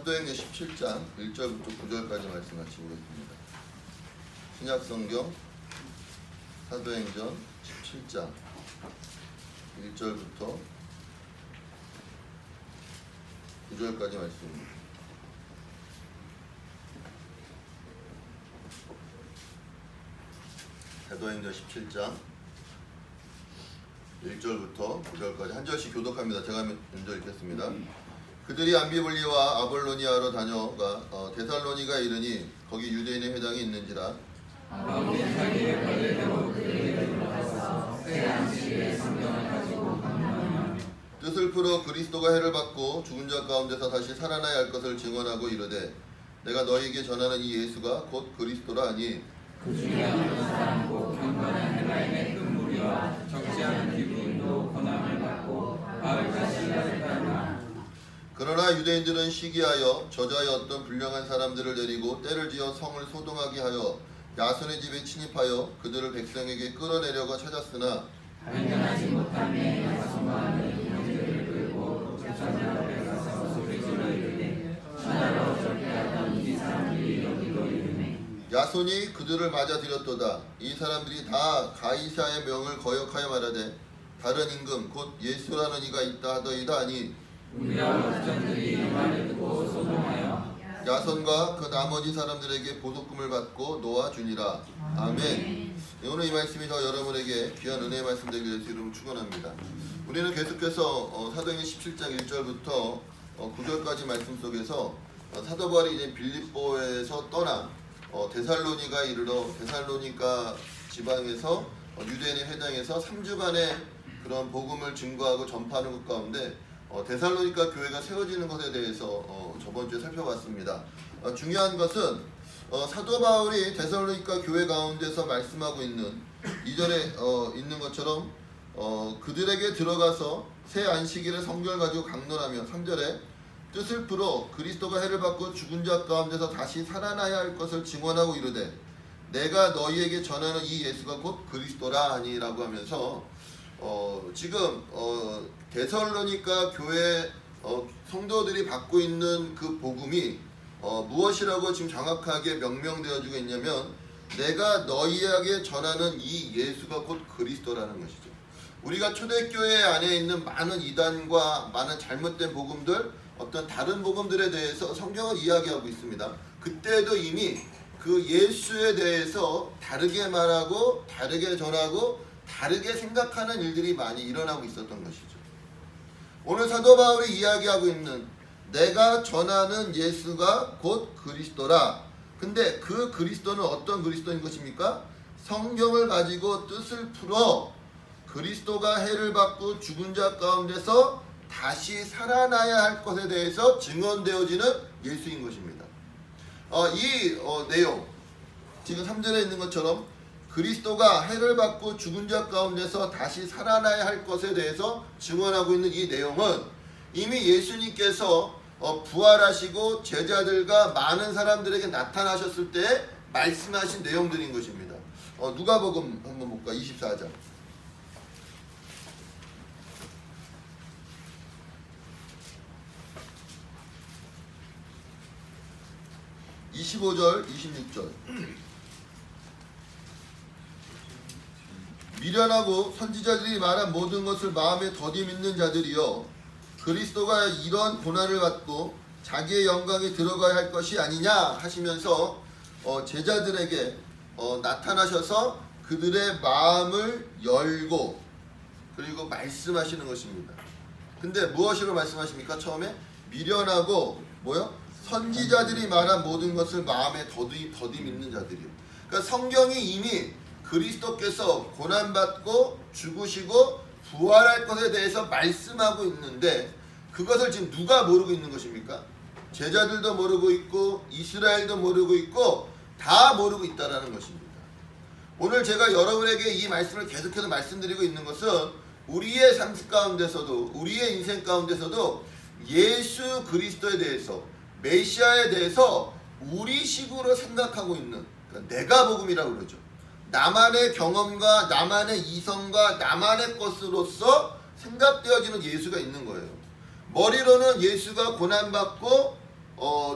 사도행전 17장 1절부터 9절까지 말씀 같이 보겠습니다. 신약성경 사도행전 17장 1절부터 9절까지 말씀입니다. 사도행전 17장 1절부터 9절까지 한 절씩 교독합니다. 제가 먼저 읽겠습니다. 그들이 암비블리와 아볼로니아로 다녀가 데살로니가 이르니 거기 유대인의 회당이 있는지라. 뜻을 풀어 그리스도가 해를 받고 죽은 자 가운데서 다시 살아나야 할 것을 증언하고 이르되 내가 너희에게 전하는 이 예수가 곧 그리스도라 하니 그 중에 어떤 사람 곧 경건한 헬라인의 큰 무리와 적지 않은 기부인도 고난을 받고 바울과 실라를 따르나. 그러나 유대인들은 시기하여 저자의 불량한 사람들을 데리고 때를 지어 성을 소동하게 하여 야손의 집에 침입하여 그들을 백성에게 끌어내려고 찾았으나 발견하지 못하매 야손과 유대인들을 끌고 제사장 앞에 가서 소리질러 이르되 전하러 어떻게 하던 이 사람들이 여기로 이르매 야손이 그들을 맞아들였도다. 이 사람들이 다 가이사의 명을 거역하여 말하되 다른 임금 곧 예수라는 이가 있다 하더이다 하니 우리와 목전들이 이 말을 듣고 소동하여 야손과 그 나머지 사람들에게 보석금을 받고 놓아주니라. 아멘. 오늘 이 말씀이 저 여러분에게 귀한 은혜의 말씀 되기를 예수 이름으로 축원합니다. 우리는 계속해서 사도행전 17장 1절부터 9절까지 말씀 속에서 사도 바울이 이제 빌립보에서 떠나 데살로니가 이르러 데살로니가 지방에서 유대인의 회당에서 3주간의 그런 복음을 증거하고 전파하는 것 가운데 데살로니가 교회가 세워지는 것에 대해서 저번 주에 살펴봤습니다. 중요한 것은 사도 바울이 데살로니가 교회 가운데서 말씀하고 있는 이전에 있는 것처럼 그들에게 들어가서 새 안식일의 성경을 가지고 강론하며 3절에 뜻을 풀어 그리스도가 해를 받고 죽은 자 가운데서 다시 살아나야 할 것을 증언하고 이르되 내가 너희에게 전하는 이 예수가 곧 그리스도라 하니라고 하면서 지금 데살로니가 교회 성도들이 받고 있는 그 복음이 무엇이라고 지금 정확하게 명명되어지고 있냐면 내가 너희에게 전하는 이 예수가 곧 그리스도라는 것이죠. 우리가 초대교회 안에 있는 많은 이단과 많은 잘못된 복음들, 어떤 다른 복음들에 대해서 성경을 이야기하고 있습니다. 그때도 이미 그 예수에 대해서 다르게 말하고 다르게 전하고 다르게 생각하는 일들이 많이 일어나고 있었던 것이죠. 오늘 사도 바울이 이야기하고 있는 내가 전하는 예수가 곧 그리스도라. 근데 그 그리스도는 어떤 그리스도인 것입니까? 성경을 가지고 뜻을 풀어 그리스도가 해를 받고 죽은 자 가운데서 다시 살아나야 할 것에 대해서 증언되어지는 예수인 것입니다. 이 내용 지금 3절에 있는 것처럼 그리스도가 해를 받고 죽은 자 가운데서 다시 살아나야 할 것에 대해서 증언하고 있는 이 내용은 이미 예수님께서 부활하시고 제자들과 많은 사람들에게 나타나셨을 때 말씀하신 내용들인 것입니다. 누가복음 한번 볼까? 24장 25절 26절 미련하고 선지자들이 말한 모든 것을 마음에 더디 믿는 자들이여 그리스도가 이런 고난을 받고 자기의 영광에 들어가야 할 것이 아니냐 하시면서 제자들에게 나타나셔서 그들의 마음을 열고 그리고 말씀하시는 것입니다. 근데 무엇으로 말씀하십니까? 처음에 미련하고 뭐요? 선지자들이 말한 모든 것을 마음에 더디 믿는 자들이요. 그러니까 성경이 이미 그리스도께서 고난받고 죽으시고 부활할 것에 대해서 말씀하고 있는데 그것을 지금 누가 모르고 있는 것입니까? 제자들도 모르고 있고 이스라엘도 모르고 있고 다 모르고 있다라는 것입니다. 오늘 제가 여러분에게 이 말씀을 계속해서 말씀드리고 있는 것은 우리의 삶 가운데서도 우리의 인생 가운데서도 예수 그리스도에 대해서 메시아에 대해서 우리식으로 생각하고 있는 그러니까 내가 복음이라고 그러죠. 나만의 경험과 나만의 이성과 나만의 것으로서 생각되어지는 예수가 있는 거예요. 머리로는 예수가 고난받고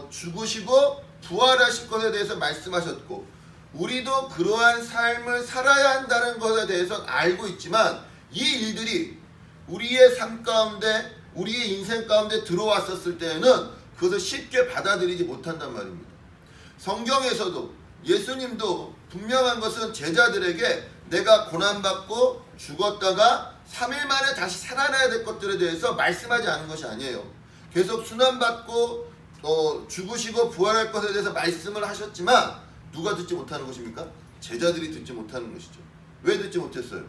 죽으시고 부활하실 것에 대해서 말씀하셨고, 우리도 그러한 삶을 살아야 한다는 것에 대해서 알고 있지만, 이 일들이 우리의 삶 가운데, 우리의 인생 가운데 들어왔었을 때에는 그것을 쉽게 받아들이지 못한단 말입니다. 성경에서도 예수님도 분명한 것은 제자들에게 내가 고난받고 죽었다가 3일 만에 다시 살아나야 될 것들에 대해서 말씀하지 않은 것이 아니에요. 계속 순환받고 죽으시고 부활할 것에 대해서 말씀을 하셨지만 누가 듣지 못하는 것입니까? 제자들이 듣지 못하는 것이죠. 왜 듣지 못했어요?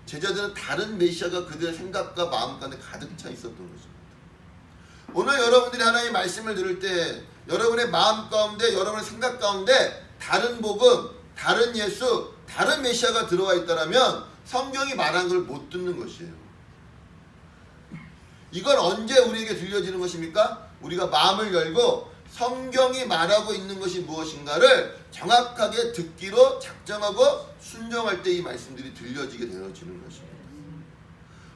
제자들은 다른 메시아가 그들의 생각과 마음 가운데 가득 차 있었던 것입니다. 오늘 여러분들이 하나님의 말씀을 들을 때 여러분의 마음 가운데, 여러분의 생각 가운데 다른 복음, 다른 예수, 다른 메시아가 들어와 있다면 성경이 말한 걸 못 듣는 것이에요. 이건 언제 우리에게 들려지는 것입니까? 우리가 마음을 열고 성경이 말하고 있는 것이 무엇인가를 정확하게 듣기로 작정하고 순종할 때 이 말씀들이 들려지게 되어지는 것입니다.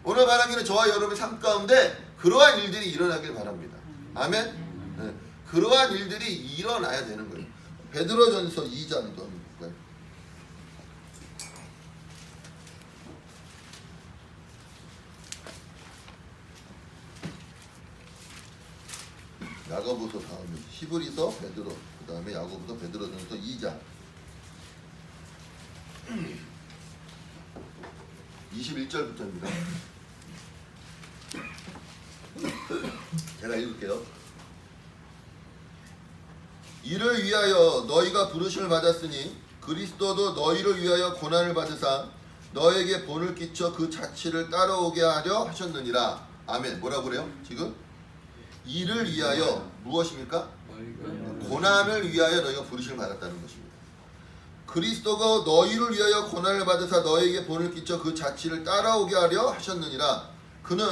오늘 바라기는 저와 여러분의 삶 가운데 그러한 일들이 일어나길 바랍니다. 아멘? 네. 그러한 일들이 일어나야 되는 거예요. 베드로전서 2장도 한번 볼까요? 야고보서 다음에 히브리서, 베드로, 그 다음에 야고보서, 베드로전서 2장 21절부터입니다. 제가 읽을게요. 이를 위하여 너희가 부르심을 받았으니 그리스도도 너희를 위하여 고난을 받으사 너에게 본을 끼쳐 그 자취를 따라오게 하려 하셨느니라. 아멘. 뭐라고 그래요? 지금? 이를 위하여 무엇입니까? 고난을 위하여 너희가 부르심을 받았다는 것입니다. 그리스도가 너희를 위하여 고난을 받으사 너에게 본을 끼쳐 그 자취를 따라오게 하려 하셨느니라. 그는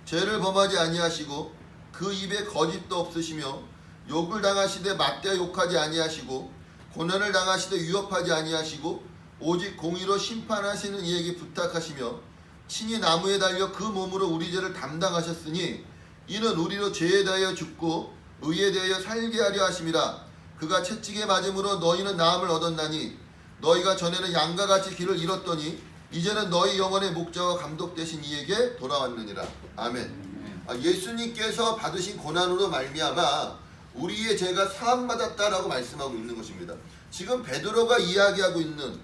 죄를 범하지 아니하시고 그 입에 거짓도 없으시며 욕을 당하시되 맞대어 욕하지 아니하시고 고난을 당하시되 위협하지 아니하시고 오직 공의로 심판하시는 이에게 부탁하시며 친히 나무에 달려 그 몸으로 우리 죄를 담당하셨으니 이는 우리로 죄에 대하여 죽고 의에 대하여 살게 하려 하심이라. 그가 채찍에 맞음으로 너희는 나음을 얻었나니 너희가 전에는 양과 같이 길을 잃었더니 이제는 너희 영혼의 목자와 감독 되신 이에게 돌아왔느니라. 아멘. 예수님께서 받으신 고난으로 말미암아 우리의 죄가 사함받았다라고 말씀하고 있는 것입니다. 지금 베드로가 이야기하고 있는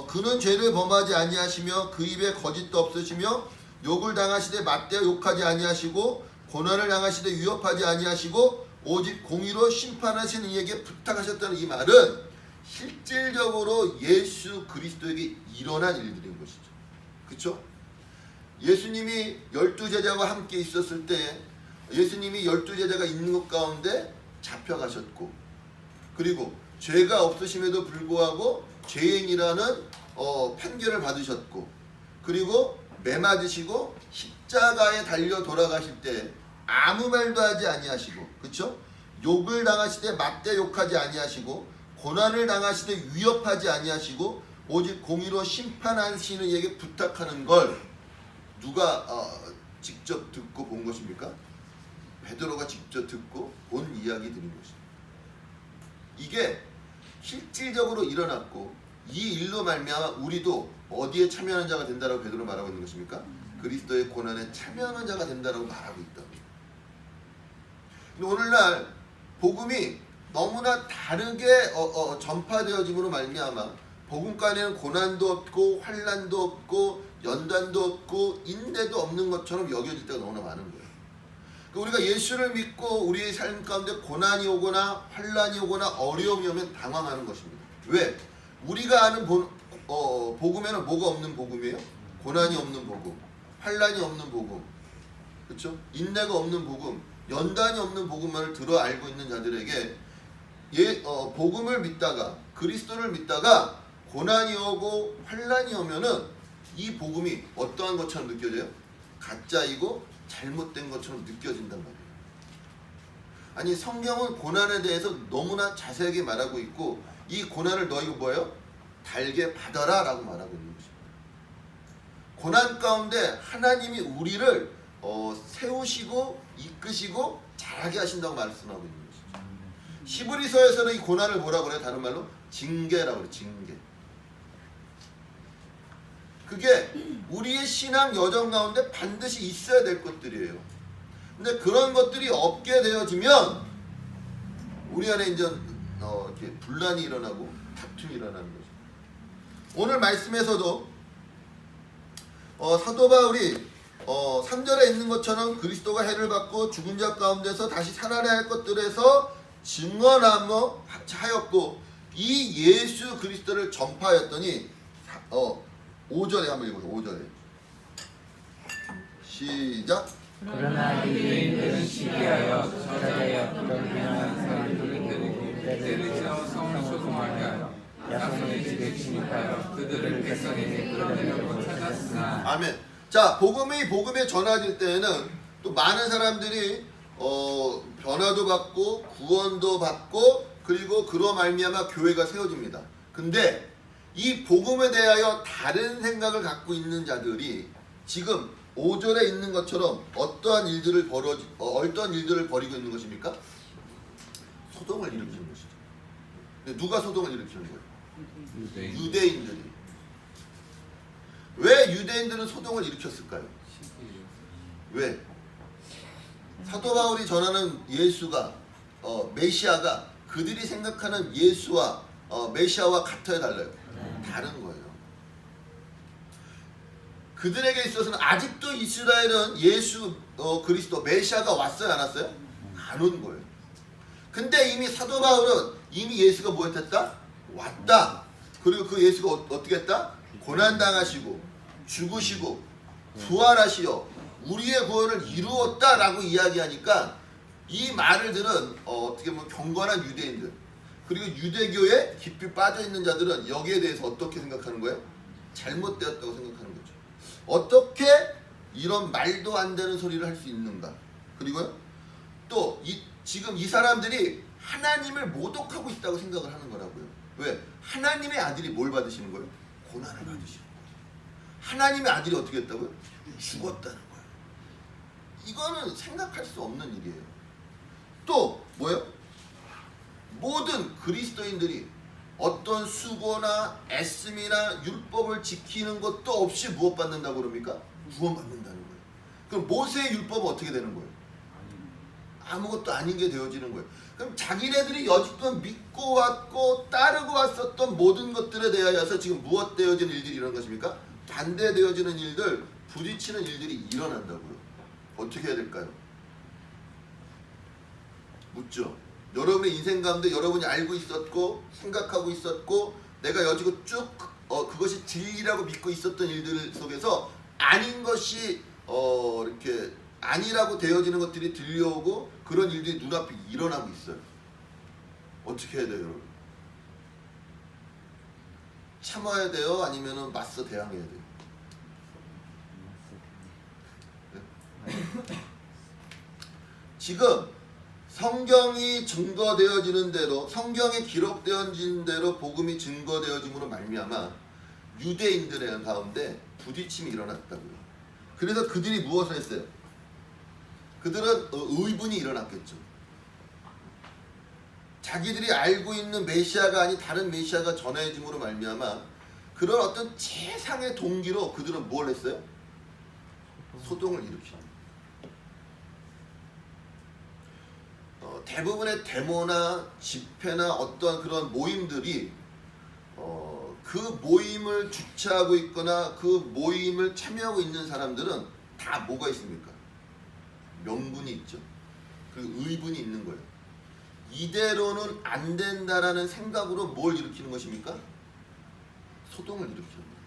그는 죄를 범하지 아니하시며 그 입에 거짓도 없으시며 욕을 당하시되 맞대어 욕하지 아니하시고 고난을 당하시되 위협하지 아니하시고 오직 공의로 심판하시는 이에게 부탁하셨다는 이 말은 실질적으로 예수 그리스도에게 일어난 일들인 것이죠. 그렇죠? 예수님이 12제자와 함께 있었을 때 예수님이 12제자가 있는 것 가운데 잡혀가셨고, 그리고 죄가 없으심에도 불구하고 죄인이라는 판결을 받으셨고, 그리고 매맞으시고 십자가에 달려 돌아가실 때 아무 말도 하지 아니하시고, 그렇죠? 욕을 당하시되 맞대 욕하지 아니하시고 고난을 당하시되 위협하지 아니하시고 오직 공의로 심판하시는 이에게 부탁하는 걸 누가 직접 듣고 본 것입니까? 베드로가 직접 듣고 본 이야기들인 것입니다. 이게 실질적으로 일어났고 이 일로 말미암아 우리도 어디에 참여하는 자가 된다라고 베드로 말하고 있는 것입니까? 그리스도의 고난에 참여하는 자가 된다라고 말하고 있다. 오늘날 복음이 너무나 다르게 전파되어짐으로 말미암아 복음간에는 고난도 없고 환난도 없고 연단도 없고 인내도 없는 것처럼 여겨질 때가 너무나 많은 거예요. 우리가 예수를 믿고 우리의 삶 가운데 고난이 오거나 환난이 오거나 어려움이 오면 당황하는 것입니다. 왜? 우리가 아는 복음에는 뭐가 없는 복음이에요? 고난이 없는 복음, 환난이 없는 복음, 그렇죠? 인내가 없는 복음, 연단이 없는 복음만을 들어 알고 있는 자들에게 복음을 믿다가 그리스도를 믿다가 고난이 오고 환난이 오면은 이 복음이 어떠한 것처럼 느껴져요? 가짜이고 잘못된 것처럼 느껴진단 말이에요. 아니 성경은 고난에 대해서 너무나 자세하게 말하고 있고 이 고난을 너희가 뭐예요? 달게 받아라 라고 말하고 있는 것입니다. 고난 가운데 하나님이 우리를 세우시고 이끄시고 잘하게 하신다고 말씀하고 있는 것이죠. 히브리서에서는 이 고난을 뭐라고 그래요? 다른 말로 징계라고 그래요. 징계. 그게 우리의 신앙 여정 가운데 반드시 있어야 될 것들이에요. 근데 그런 것들이 없게 되어지면 우리 안에 이제 이렇게 분란이 일어나고 다툼이 일어나는 거죠. 오늘 말씀에서도 사도 바울이 3절에 있는 것처럼 그리스도가 해를 받고 죽은 자 가운데서 다시 살아나야 할 것들에서 증언하였고 이 예수 그리스도를 전파하였더니 5절에 한번 읽어보세요. 5절에 시작. 그러나 유대인들은 시기하여 저자여 변변한 사람들을 데리고 때를 지어 성을 소송하게 하여 야손의 집에 침입하여 그들을 백성에게 끌어내려고 찾았으나. 아멘. 자, 복음이 전해질 때에는 또 많은 사람들이 변화도 받고 구원도 받고 그리고 그로 말미암아 교회가 세워집니다. 근데 이 복음에 대하여 다른 생각을 갖고 있는 자들이 지금 5절에 있는 것처럼 어떠한 일들을 벌이고 있는 것입니까? 소동을 일으키는 것이죠. 근데 누가 소동을 일으키는 거예요? 유대인들이. 왜 유대인들은 소동을 일으켰을까요? 왜? 사도 바울이 전하는 예수가 메시아가 그들이 생각하는 예수와 메시아와 같아야 달라요. 다른 거예요. 그들에게 있어서는 아직도 이스라엘은 예수 그리스도 메시아가 왔어요, 안 왔어요? 안 온 거예요. 근데 이미 사도 바울은 이미 예수가 뭐했다? 왔다. 그리고 그 예수가 어떻게 했다? 고난당하시고 죽으시고 부활하시어 우리의 구원을 이루었다라고 이야기하니까 이 말을 들은 어떻게 보면 경건한 유대인들 그리고 유대교에 깊이 빠져있는 자들은 여기에 대해서 어떻게 생각하는 거예요? 잘못되었다고 생각하는 거죠. 어떻게 이런 말도 안 되는 소리를 할 수 있는가? 그리고요 또 지금 이 사람들이 하나님을 모독하고 있다고 생각을 하는 거라고요. 왜? 하나님의 아들이 뭘 받으시는 거예요? 고난을 받으시는 거예요. 하나님의 아들이 어떻게 했다고요? 죽었다는 거예요. 이거는 생각할 수 없는 일이에요. 또 뭐예요? 모든 그리스도인들이 어떤 수고나 애씀이나 율법을 지키는 것도 없이 무엇 받는다고 그럽니까? 구원받는다는 거예요. 그럼 모세의 율법은 어떻게 되는 거예요? 아무것도 아닌 게 되어지는 거예요. 그럼 자기네들이 여지껏 믿고 왔고 따르고 왔었던 모든 것들에 대하여서 지금 무엇 되어지는 일들이 일어난 것입니까? 반대되어지는 일들, 부딪히는 일들이 일어난다고요. 어떻게 해야 될까요? 묻죠. 여러분의 인생 가운데 여러분이 알고 있었고 생각하고 있었고 내가 여지껏 쭉 그것이 진리라고 믿고 있었던 일들 속에서 아닌 것이 이렇게 아니라고 되어지는 것들이 들려오고 그런 일들이 눈앞에 일어나고 있어요. 어떻게 해야 돼요, 여러분? 참아야 돼요? 아니면 맞서 대항해야 돼요? 네? 지금 성경이 증거되어지는 대로 성경에 기록되어진 대로 복음이 증거되어짐으로 말미암아 유대인들의 가운데 부딪힘이 일어났다고요. 그래서 그들이 무엇을 했어요? 그들은 의분이 일어났겠죠. 자기들이 알고 있는 메시아가 아닌 다른 메시아가 전해짐으로 말미암아 그런 어떤 최상의 동기로 그들은 뭘 했어요? 소동을 일으키는. 대부분의 데모나 집회나 어떤 그런 모임들이 그 모임을 주최하고 있거나 그 모임을 참여하고 있는 사람들은 다 뭐가 있습니까? 명분이 있죠. 그리고 의분이 있는 거예요. 이대로는 안 된다라는 생각으로 뭘 일으키는 것입니까? 소동을 일으키는 거예요.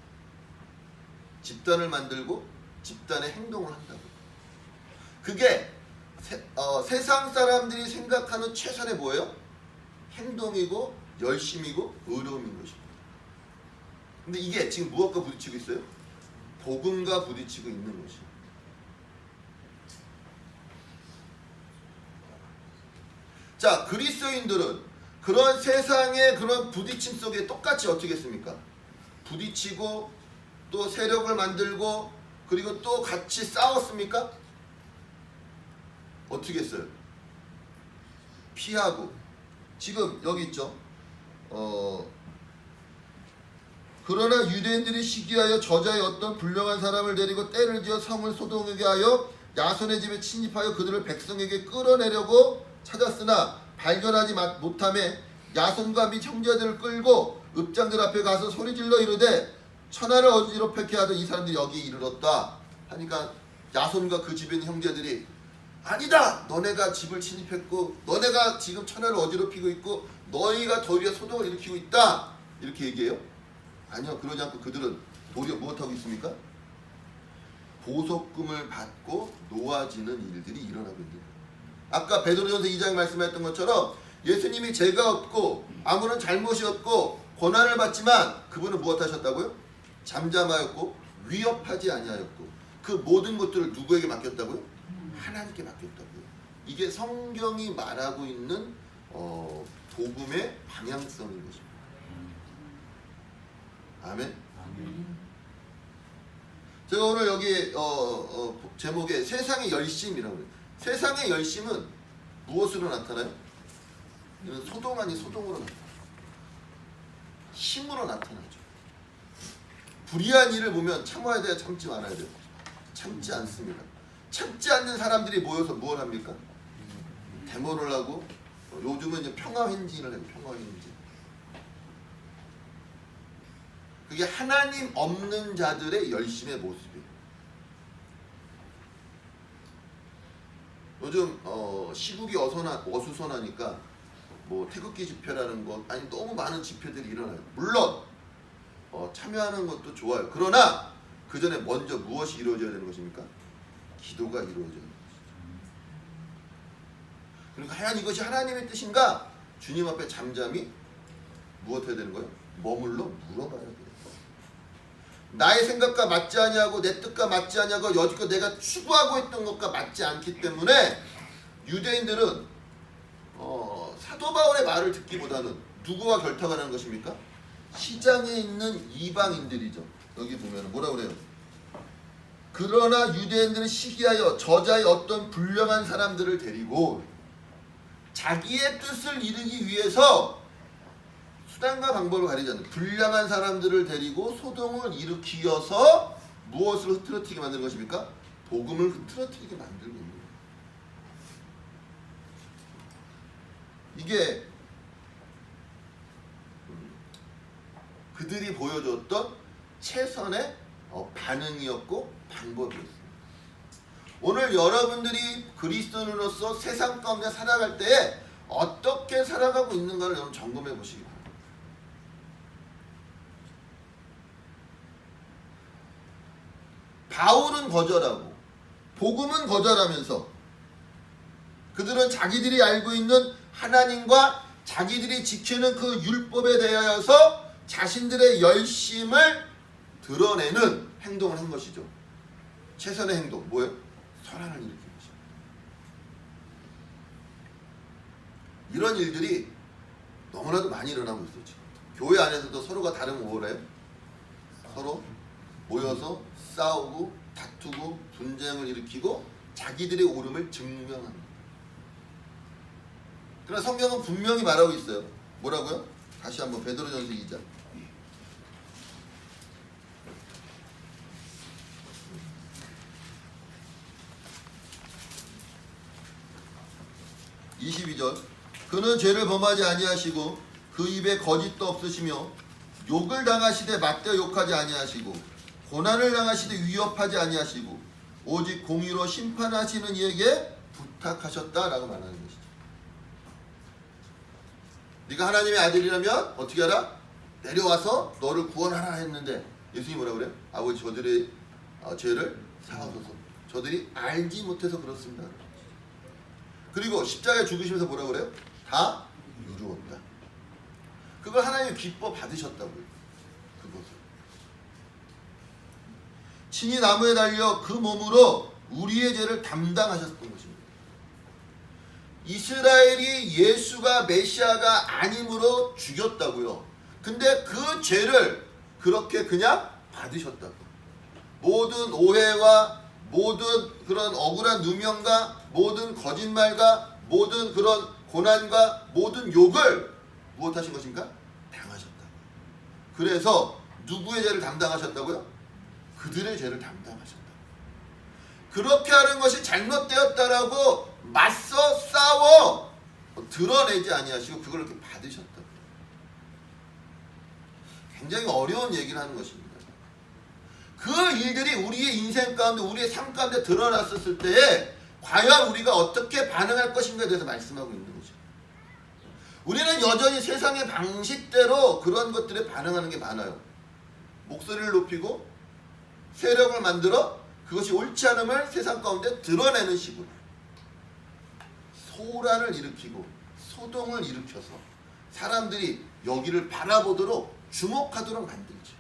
집단을 만들고 집단의 행동을 한다고. 그게 세상 사람들이 생각하는 최선의 뭐예요? 행동이고 열심이고 의로움인 것입니다. 근데 이게 지금 무엇과 부딪히고 있어요? 복음과 부딪히고 있는 것이에요. 자, 그리스도인들은 그런 세상의 그런 부딪힘 속에 똑같이 어떻게 했습니까? 부딪히고 또 세력을 만들고 그리고 또 같이 싸웠습니까? 어떻게 했어요? 피하고 지금 여기 있죠. 그러나 유대인들이 시기하여 저자의 어떤 불량한 사람을 데리고 때를 지어 성을 소동하게 하여 야손의 집에 침입하여 그들을 백성에게 끌어내려고 찾았으나 발견하지 못하매 야손과 및 형제들을 끌고 읍장들 앞에 가서 소리질러 이르되 천하를 어지럽게 하던 이 사람들이 여기에 이르렀다 하니까 야손과 그 집에 있는 형제들이 아니다! 너네가 집을 침입했고 너네가 지금 천하를 어지럽히고 있고 너희가 도리어 소동을 일으키고 있다 이렇게 얘기해요? 아니요. 그러지 않고 그들은 도리어 무엇하고 있습니까? 보석금을 받고 놓아지는 일들이 일어나고 있는 거예요. 아까 베드로전서 2장에 말씀했던 것처럼 예수님이 죄가 없고 아무런 잘못이 없고 고난을 받지만 그분은 무엇하셨다고요? 잠잠하였고 위협하지 아니하였고 그 모든 것들을 누구에게 맡겼다고요? 하나님께 맡겼다고요. 이게 성경이 말하고 있는 복음의 방향성인 것입니다. 아멘. 제가 오늘 여기 제목에 세상의 열심이라고 해요. 세상의 열심은 무엇으로 나타나요? 이는 소동 아닌 소동으로 나타나요. 힘으로 나타나죠. 불의한 일을 보면 참아야 돼요? 참지 말아야 돼요? 참지 않습니다. 참지 않는 사람들이 모여서 무엇 합니까? 데모를 하고 요즘은 이제 평화행진을 해요. 평화행진. 그게 하나님 없는 자들의 열심의 모습이에요. 요즘 시국이 어수선하니까 뭐 태극기 집회라는 것 아니 너무 많은 집회들이 일어나요. 물론 참여하는 것도 좋아요. 그러나 그 전에 먼저 무엇이 이루어져야 되는 것입니까? 기도가 이루어져야 되는 것이죠. 그러니까 과연 이것이 하나님의 뜻인가? 주님 앞에 잠잠히 무엇 해야 되는 거예요? 머물러 물어봐야 돼요. 나의 생각과 맞지 아니하고 내 뜻과 맞지 아니하고 여지껏 내가 추구하고 있던 것과 맞지 않기 때문에 유대인들은 사도 바울의 말을 듣기보다는 누구와 결탁을 하는 것입니까? 시장에 있는 이방인들이죠. 여기 보면 뭐라 그래요? 그러나 유대인들은 시기하여 저자의 어떤 불량한 사람들을 데리고 자기의 뜻을 이루기 위해서 수단과 방법을 가리지 않는 불량한 사람들을 데리고 소동을 일으키어서 무엇을 흐트러뜨리게 만드는 것입니까? 복음을 흐트러뜨리게 만들고 있는 거예요. 이게 그들이 보여줬던 최선의 반응이었고 방법이었습니다. 오늘 여러분들이 그리스도인으로서 세상 가운데 살아갈 때에 어떻게 살아가고 있는가를 여러분 점검해 보시기 바랍니다. 바울은 거절하고 복음은 거절하면서 그들은 자기들이 알고 있는 하나님과 자기들이 지키는 그 율법에 대하여서 자신들의 열심을 드러내는 행동을 한 것이죠. 최선의 행동 뭐예요? 선한을 일으킨 것입니다. 이런 일들이 너무나도 많이 일어나고 있어요. 지금. 교회 안에서도 서로가 다른 뭐래요? 서로 모여서 싸우고 다투고 분쟁을 일으키고 자기들의 옳음을 증명합니다. 그러나 성경은 분명히 말하고 있어요. 뭐라고요? 다시 한번 베드로전서 2장 22절 그는 죄를 범하지 아니하시고 그 입에 거짓도 없으시며 욕을 당하시되 맞대어 욕하지 아니하시고 고난을 당하시되 위협하지 아니하시고 오직 공의로 심판하시는 이에게 부탁하셨다라고 말하는 것이죠. 네가 하나님의 아들이라면 어떻게 하라? 내려와서 너를 구원하라 했는데 예수님이 뭐라 그래요? 아버지 저들의 죄를 사하소서. 저들이 알지 못해서 그렇습니다. 그리고 십자가에 죽으시면서 뭐라 그래요? 다 이루었다. 그걸 하나님이 기뻐 받으셨다고요. 그것을 친히 나무에 달려 그 몸으로 우리의 죄를 담당하셨던 것입니다. 이스라엘이 예수가 메시아가 아님으로 죽였다고요. 근데 그 죄를 그렇게 그냥 받으셨다고. 모든 오해와 모든 그런 억울한 누명과 모든 거짓말과 모든 그런 고난과 모든 욕을 무엇하신 것입니까? 당하셨다고. 그래서 누구의 죄를 담당하셨다고요? 그들의 죄를 담당하셨다. 그렇게 하는 것이 잘못되었다라고 맞서 싸워 드러내지 아니하시고 그걸 이렇게 받으셨다. 굉장히 어려운 얘기를 하는 것입니다. 그 일들이 우리의 인생 가운데, 우리의 삶 가운데 드러났었을 때에 과연 우리가 어떻게 반응할 것인가에 대해서 말씀하고 있는 거죠. 우리는 여전히 세상의 방식대로 그런 것들에 반응하는 게 많아요. 목소리를 높이고 세력을 만들어 그것이 옳지 않음을 세상 가운데 드러내는 식으로 소란을 일으키고 소동을 일으켜서 사람들이 여기를 바라보도록 주목하도록 만들죠.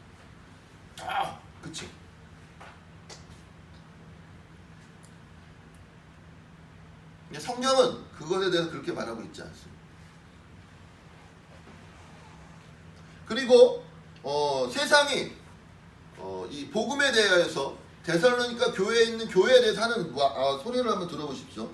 그치? 성경은 그것에 대해서 그렇게 말하고 있지 않습니다. 그리고 세상이 이 복음에 대하여서 데살로니가 교회에 있는 교회에 대해서 하는 소리를 한번 들어보십시오.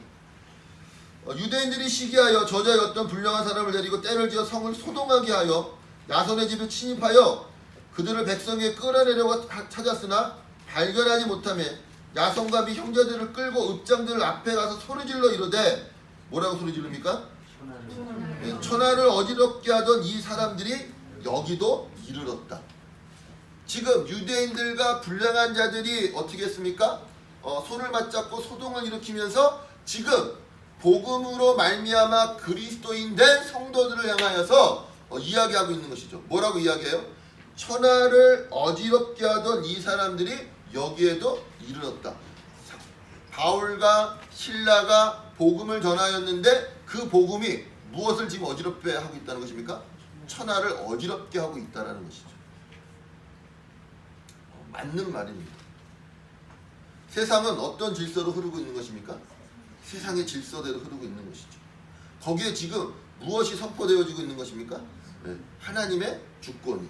유대인들이 시기하여 저자의 어떤 불량한 사람을 데리고 때를 지어 성을 소동하게 하여 야손의 집에 침입하여 그들을 백성에게 끌어내려고 찾았으나 발견하지 못하며 야손과 비 형제들을 끌고 읍장들 앞에 가서 소리질러 이르되, 뭐라고 소리지릅니까? 천하를 어지럽게 하던 이 사람들이 여기도 이르렀다. 지금 유대인들과 불량한 자들이 어떻게 했습니까? 손을 맞잡고 소동을 일으키면서 지금 복음으로 말미암아 그리스도인 된 성도들을 향하여서 이야기하고 있는 것이죠. 뭐라고 이야기해요? 천하를 어지럽게 하던 이 사람들이 여기에도 이르렀다. 바울과 실라가 복음을 전하였는데 그 복음이 무엇을 지금 어지럽게 하고 있다는 것입니까? 천하를 어지럽게 하고 있다는 것이죠. 맞는 말입니다. 세상은 어떤 질서로 흐르고 있는 것입니까? 세상의 질서대로 흐르고 있는 것이죠. 거기에 지금 무엇이 선포되어지고 있는 것입니까? 하나님의 주권이,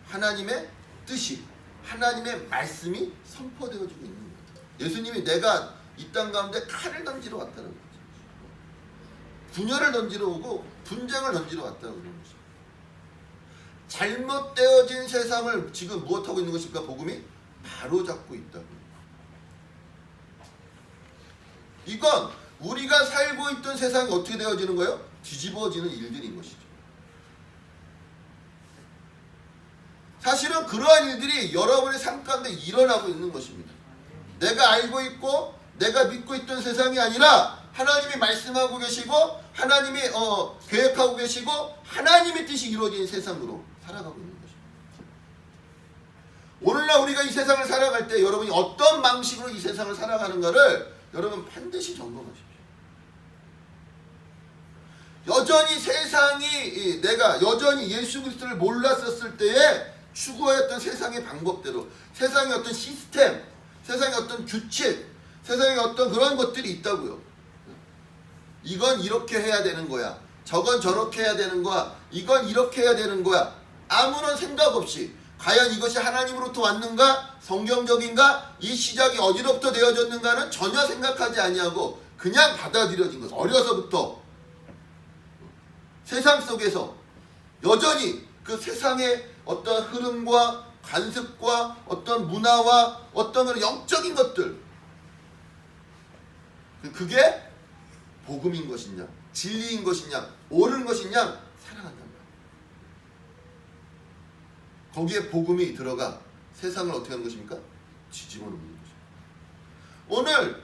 하나님의 뜻이, 하나님의 말씀이 선포되어지고 있는 거예요. 예수님이 내가 이 땅 가운데 칼을 던지러 왔다는 거죠. 분열을 던지러 오고 분쟁을 던지러 왔다는 거죠. 잘못되어진 세상을 지금 무엇하고 있는 것입니까? 복음이 바로잡고 있다고. 이건 우리가 살고 있던 세상이 어떻게 되어지는 거예요? 뒤집어지는 일들인 것이죠. 사실은 그러한 일들이 여러분의 삶 가운데 일어나고 있는 것입니다. 내가 알고 있고 내가 믿고 있던 세상이 아니라 하나님이 말씀하고 계시고 하나님이 계획하고 계시고 하나님의 뜻이 이루어진 세상으로 살아가고 있는 것입니다. 오늘날 우리가 이 세상을 살아갈 때 여러분이 어떤 방식으로 이 세상을 살아가는가를 여러분 반드시 점검하십시오. 여전히 세상이, 내가 여전히 예수 그리스도를 몰랐었을 때에 추구했던 세상의 방법대로, 세상의 어떤 시스템, 세상의 어떤 규칙, 세상의 어떤 그런 것들이 있다고요. 이건 이렇게 해야 되는 거야, 저건 저렇게 해야 되는 거야, 이건 이렇게 해야 되는 거야. 아무런 생각 없이 과연 이것이 하나님으로부터 왔는가, 성경적인가, 이 시작이 어디로부터 되어졌는가는 전혀 생각하지 아니하고 그냥 받아들여진 것. 어려서부터 세상 속에서 여전히 그 세상의 어떤 흐름과 관습과 어떤 문화와 어떤 그런 영적인 것들, 그게 복음인 것이냐, 진리인 것이냐, 옳은 것이냐 살아간단 말이에요. 거기에 복음이 들어가 세상을 어떻게 하는 것입니까? 뒤집어 놓는 것입니다. 오늘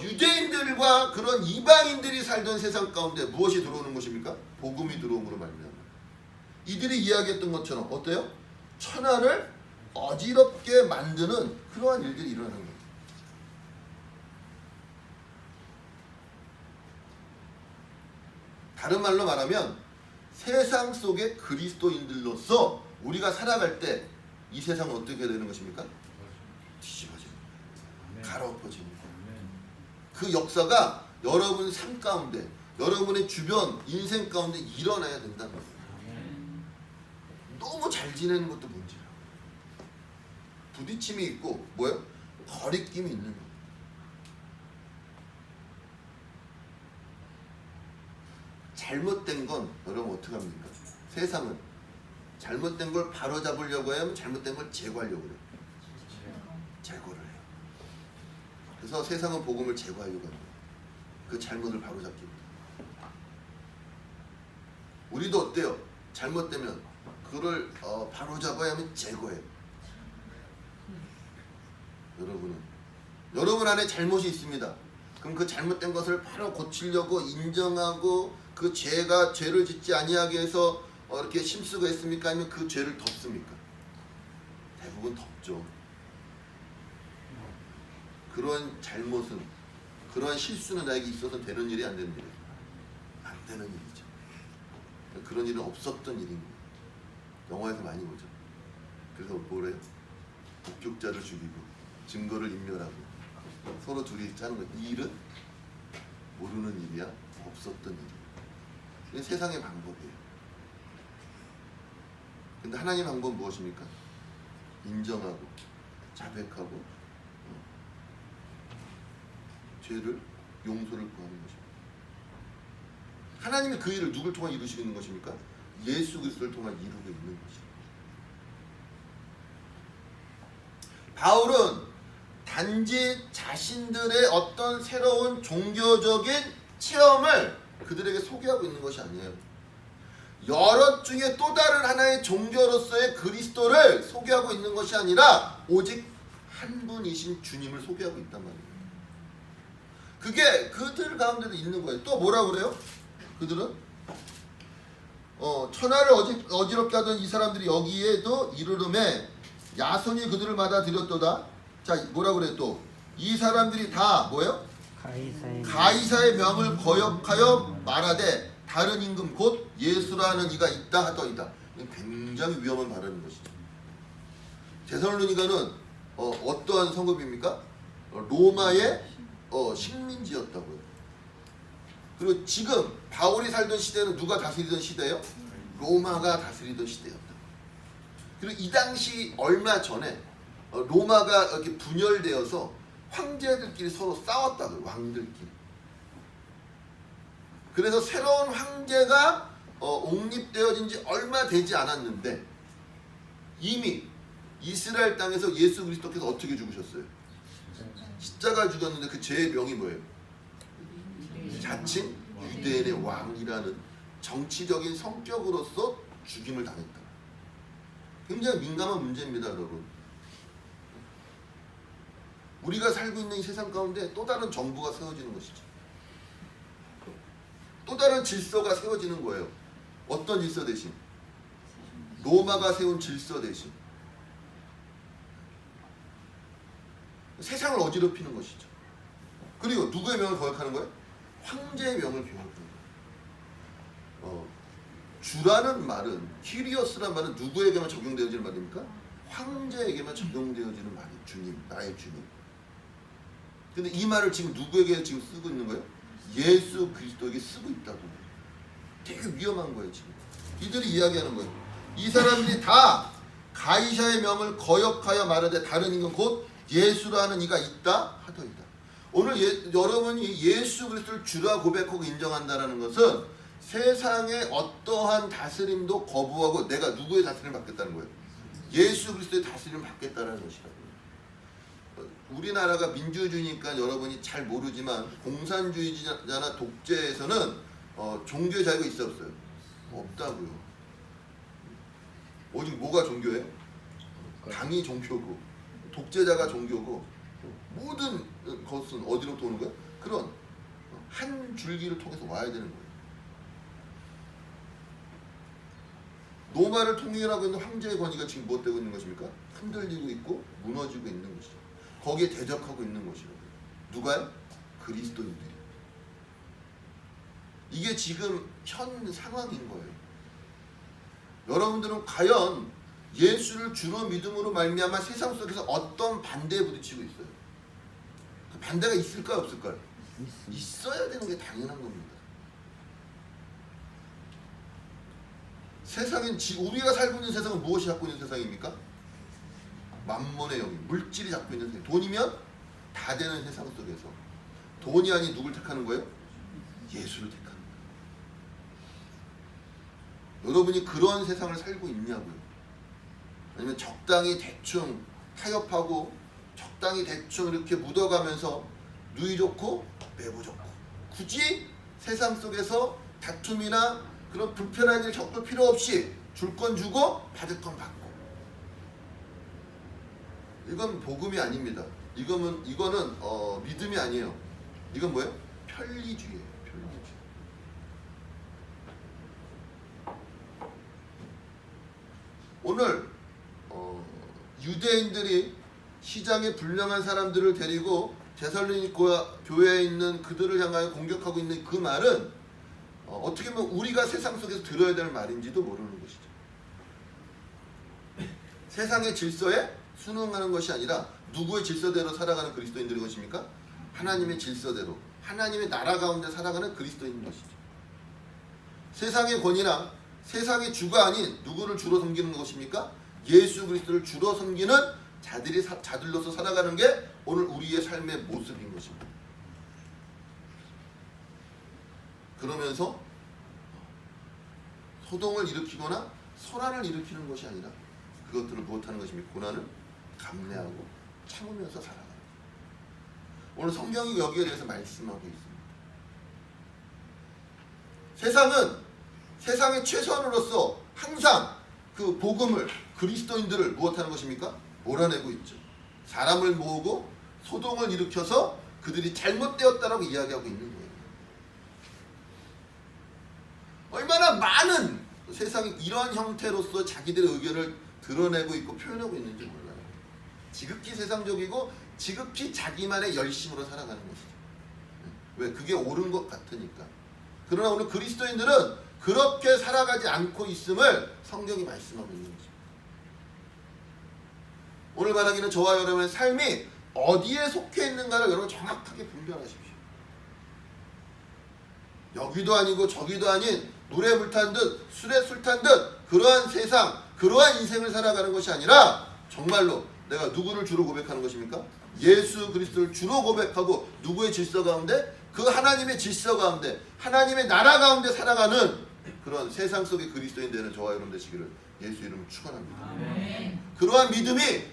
유대인들과 그런 이방인들이 살던 세상 가운데 무엇이 들어오는 것입니까? 복음이 들어옴으로 말미암아. 이들이 이야기했던 것처럼 어때요? 천하를 어지럽게 만드는 그러한 일들이 일어나는 거예요. 다른 말로 말하면 세상 속의 그리스도인들로서 우리가 살아갈 때 이 세상은 어떻게 되는 것입니까? 뒤집어지는 거예요. 갈아엎어지는 거예요. 그 역사가 여러분 삶 가운데, 여러분의 주변 인생 가운데 일어나야 된다는 거예요. 너무 잘 지내는 것도 문제야. 부딪힘이 있고 뭐예요? 거리낌이 있는 거예요. 잘못된 건 여러분 어떻게 합니까? 세상은 잘못된 걸 바로잡으려고 하면 잘못된 걸 제거하려고 해요. 제거를 해요. 그래서 세상은 복음을 제거하려고 합니다. 그 잘못을 바로잡기 위해. 우리도 어때요? 잘못되면 그걸 바로잡아야 하면 제거해요. 여러분 안에 잘못이 있습니다. 그럼 그 잘못된 것을 바로 고치려고 인정하고 그 죄를 짓지 아니하게 해서 이렇게 힘쓰고 했습니까? 아니면 그 죄를 덮습니까? 대부분 덮죠. 그런 잘못은, 그러한 실수는 나에게 있어서 되는 일이 안 되는 일이에요. 안 되는 일이죠. 그런 일은 없었던 일인 거예요. 영화에서 많이 보죠. 그래서 뭐래요? 목격자를 죽이고 증거를 인멸하고 서로 둘이 짜는 거예요. 이 일은 모르는 일이야. 없었던 일이야. 이게 세상의 방법이에요. 근데 하나님의 방법은 무엇입니까? 인정하고 자백하고 죄를 용서를 구하는 것입니다. 하나님이 그 일을 누굴 통해 이루시고 있는 것입니까? 예수 그리스도를 통해 이루고 있는 것입니다. 바울은 단지 자신들의 어떤 새로운 종교적인 체험을 그들에게 소개하고 있는 것이 아니에요. 여러 중에 또 다른 하나의 종교로서의 그리스도를 소개하고 있는 것이 아니라 오직 한 분이신 주님을 소개하고 있단 말이에요. 그게 그들 가운데도 있는 거예요. 또 뭐라고 그래요? 그들은 천하를 어지럽게 하던 이 사람들이 여기에도 이르름에 야손이 그들을 받아들였도다. 자, 뭐라고 그래요? 또 이 사람들이 다 뭐예요? 가이사의 명을 거역하여 말하되 다른 임금 곧 예수라는 이가 있다 하더이다. 굉장히 위험한 발언인 것이죠. 데살로니가는 어떠한 성읍입니까? 로마의 식민지였다고요. 그리고 지금 바울이 살던 시대는 누가 다스리던 시대예요? 로마가 다스리던 시대였다. 그리고 이 당시 얼마 전에 로마가 이렇게 분열되어서 황제들끼리 서로 싸웠다고요. 왕들끼리. 그래서 새로운 황제가 옹립되어진 지 얼마 되지 않았는데 이미 이스라엘 땅에서 예수 그리스도께서 어떻게 죽으셨어요? 십자가 죽었는데 그 죄의 명이 뭐예요? 자칭 유대인의 왕이라는 정치적인 성격으로서 죽임을 당했다. 굉장히 민감한 문제입니다, 여러분. 우리가 살고 있는 이 세상 가운데 또 다른 정부가 세워지는 것이죠. 또 다른 질서가 세워지는 거예요. 어떤 질서 대신? 로마가 세운 질서 대신 세상을 어지럽히는 것이죠. 그리고 누구의 명을 거역하는 거예요? 황제의 명을 거역하는 거예요. 주라는 말은, 키리오스라는 말은 누구에게만 적용되어지는 말입니까? 황제에게만 적용되어지는 말이에요. 주님, 나의 주님. 근데 이 말을 지금 누구에게 지금 쓰고 있는 거예요? 예수 그리스도에게 쓰고 있다고. 되게 위험한 거예요, 지금. 이들이 이야기하는 거예요. 이 사람들이 다 가이사의 명을 거역하여 말하되 다른 임금 곧 예수라는 이가 있다 하더이다. 오늘 여러분이 예수 그리스도를 주라 고백하고 인정한다는 것은 세상의 어떠한 다스림도 거부하고 내가 누구의 다스림을 받겠다는 거예요? 예수 그리스도의 다스림을 받겠다는 것이라고요. 우리나라가 민주주의니까 여러분이 잘 모르지만 공산주의자나 독재에서는 종교의 자유가 있어 없어요? 없다고요. 오직 뭐가 종교예요? 당이 종교고 독재자가 종교고 모든 것은 어디로부터 오는 거예요? 그런 한 줄기를 통해서 와야 되는 거예요. 로마를 통일하고 있는 황제의 권위가 지금 무엇되고 있는 것입니까? 흔들리고 있고 무너지고 있는 것이죠. 거기에 대적하고 있는 것이라고요. 누가요? 그리스도인들이. 이게 지금 현 상황인 거예요. 여러분들은 과연 예수를 주로 믿음으로 말미암아 세상 속에서 어떤 반대에 부딪히고 있어요? 그 반대가 있을까요, 없을까요? 있어야 되는 게 당연한 겁니다. 세상은 우리가 살고 있는 세상은 무엇이 잡고 있는 세상입니까? 만몬의 영이, 물질이 잡고 있는 세상. 돈이면 다 되는 세상 속에서 돈이 아닌 누굴 택하는 거예요? 예수를 택하는 거예요. 여러분이 그런 세상을 살고 있냐고요. 아니면 적당히 대충 타협하고 적당히 대충 이렇게 묻어가면서 누이 좋고 매부 좋고 굳이 세상 속에서 다툼이나 그런 불편한 일 겪을 필요 없이 줄 건 주고 받을 건 받고, 이건 복음이 아닙니다. 이거는 믿음이 아니에요. 이건 뭐예요? 편리주의예요. 편리주의. 오늘 유대인들이 시장에 불량한 사람들을 데리고 데살로니가 교회에 있는 그들을 향하여 공격하고 있는 그 말은 어떻게 보면 우리가 세상 속에서 들어야 될 말인지도 모르는 것이죠. 세상의 질서에 순응하는 것이 아니라 누구의 질서대로 살아가는 그리스도인들인 것입니까? 하나님의 질서대로 하나님의 나라 가운데 살아가는 그리스도인인 것이죠. 세상의 권위나 세상의 주가 아닌 누구를 주로 섬기는 것입니까? 예수 그리스도를 주로 섬기는 자들로서 살아가는 게 오늘 우리의 삶의 모습인 것입니다. 그러면서 소동을 일으키거나 소란을 일으키는 것이 아니라 그것들을 무엇하는 것입니까? 고난을 감내하고 참으면서 살아가는 거예요. 오늘 성경이 여기에 대해서 말씀하고 있습니다. 세상은 세상의 최선으로서 항상 그 복음을, 그리스도인들을 무엇하는 것입니까? 몰아내고 있죠. 사람을 모으고 소동을 일으켜서 그들이 잘못되었다라고 이야기하고 있는 거예요. 얼마나 많은 세상이 이러한 형태로서 자기들의 의견을 드러내고 있고 표현하고 있는지 몰라요. 지극히 세상적이고 지극히 자기만의 열심으로 살아가는 것이죠. 왜? 그게 옳은 것 같으니까. 그러나 오늘 그리스도인들은 그렇게 살아가지 않고 있음을 성경이 말씀하고 있는 거죠. 오늘 말하기는 저와 여러분의 삶이 어디에 속해 있는가를 여러분 정확하게 분별하십시오. 여기도 아니고 저기도 아닌 물에 불탄 듯 술에 술 탄 듯 그러한 세상, 그러한 인생을 살아가는 것이 아니라 정말로 내가 누구를 주로 고백하는 것입니까? 예수 그리스도를 주로 고백하고 누구의 질서 가운데? 그 하나님의 질서 가운데 하나님의 나라 가운데 살아가는 그런 세상 속의 그리스도인 되는 저와 여러분 되시기를 예수 이름으로 축원합니다. 그러한 믿음이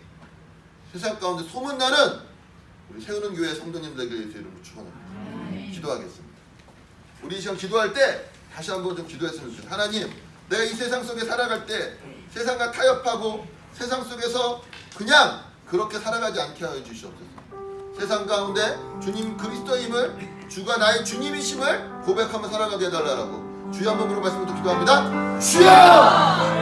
세상 가운데 소문나는 우리 세우는 교회 성도님들 되기를 예수 이름으로 축원합니다. 기도하겠습니다. 우리 이 시간 기도할 때 다시 한번 좀 기도했으면 좋겠습니다. 하나님, 내가 이 세상 속에 살아갈 때 세상과 타협하고 세상 속에서 그냥 그렇게 살아가지 않게 하여 주시옵소서. 세상 가운데 주님 그리스도임을, 주가 나의 주님이심을 고백하며 살아가게 해달라고 주여 한번 부르고 말씀부터 기도합니다. 주여!